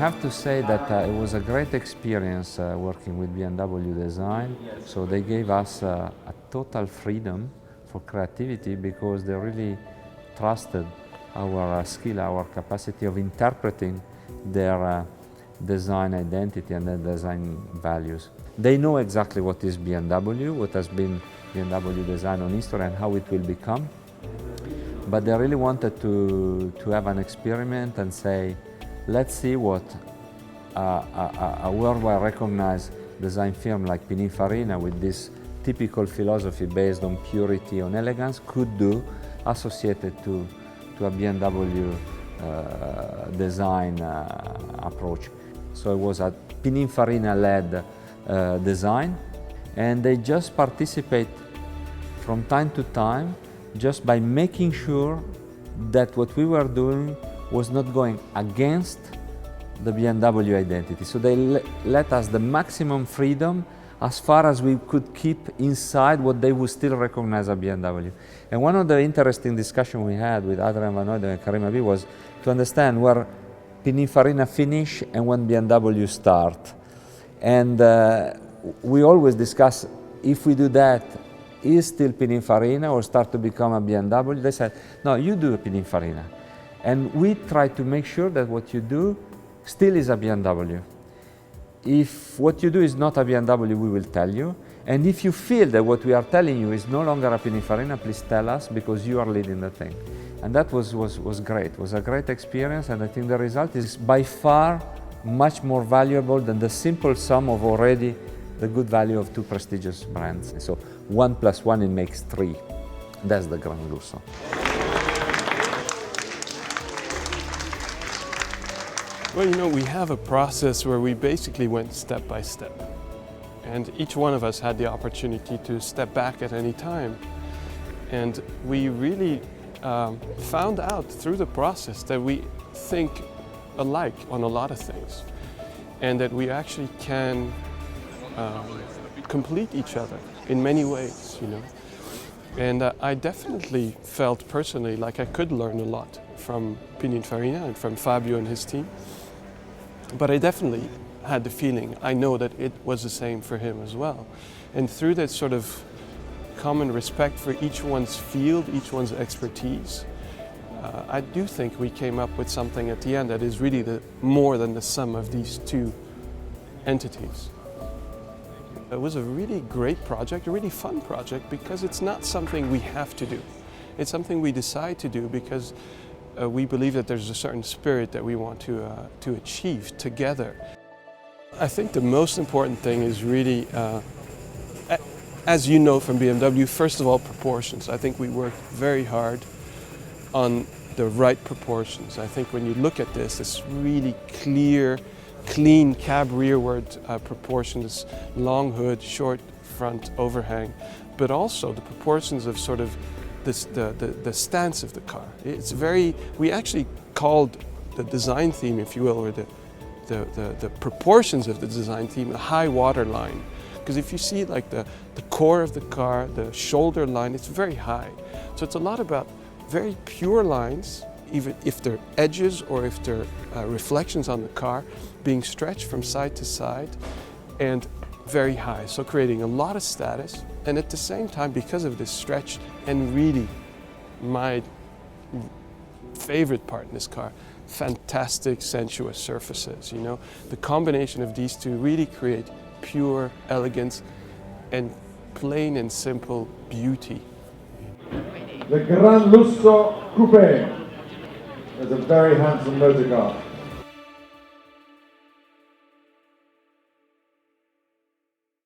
have to say that it was a great experience working with BMW Design. So they gave us a total freedom for creativity because they really trusted our skill, our capacity of interpreting their design identity and their design values. They know exactly what is BMW, what has been BMW design on history and how it will become. But they really wanted to have an experiment and say, let's see what a worldwide recognized design firm like Pininfarina with this typical philosophy based on purity, on elegance, could do associated to a BMW design approach. So it was a Pininfarina-led design, and they just participate from time to time just by making sure that what we were doing was not going against the BMW identity. So they let us the maximum freedom as far as we could keep inside what they would still recognize as BMW. And one of the interesting discussions we had with Adrian Van Noyden and Karim Habib was to understand where Pininfarina finish and when BMW start. And we always discuss if we do that, is still Pininfarina or start to become a BMW? They said, no, you do a Pininfarina. And we try to make sure that what you do still is a BMW. If what you do is not a BMW, we will tell you. And if you feel that what we are telling you is no longer a Pininfarina, please tell us because you are leading the thing. And that was great. It was a great experience, and I think the result is by far much more valuable than the simple sum of already the good value of two prestigious brands. So 1 + 1 it makes 3. That's the Gran Lusso. Well, you know, we have a process where we basically went step by step. And each one of us had the opportunity to step back at any time. And we really found out through the process that we think alike on a lot of things. And that we actually can complete each other in many ways, you know. And I definitely felt personally like I could learn a lot from Pininfarina and from Fabio and his team. But I definitely had the feeling, I know that it was the same for him as well. And through that sort of common respect for each one's field, each one's expertise, I do think we came up with something at the end that is really more than the sum of these two entities. It was a really great project, a really fun project, because it's not something we have to do. It's something we decide to do because we believe that there's a certain spirit that we want to achieve together. I think the most important thing is really, as you know from BMW, first of all, proportions. I think we worked very hard on the right proportions. I think when you look at this, it's really clear, clean cab rearward proportions, long hood, short front overhang, but also the proportions of sort of the stance of the car. It's very, we actually called the design theme, if you will, or the proportions of the design theme a high water line. Because if you see like the core of the car, the shoulder line, it's very high. So it's a lot about very pure lines, even if they're edges or if they're reflections on the car, being stretched from side to side and very high. So creating a lot of status, and at the same time, because of this stretch, and really my favorite part in this car, fantastic sensuous surfaces, you know. The combination of these two really create pure elegance and plain and simple beauty. The Gran Lusso Coupe is a very handsome motor car.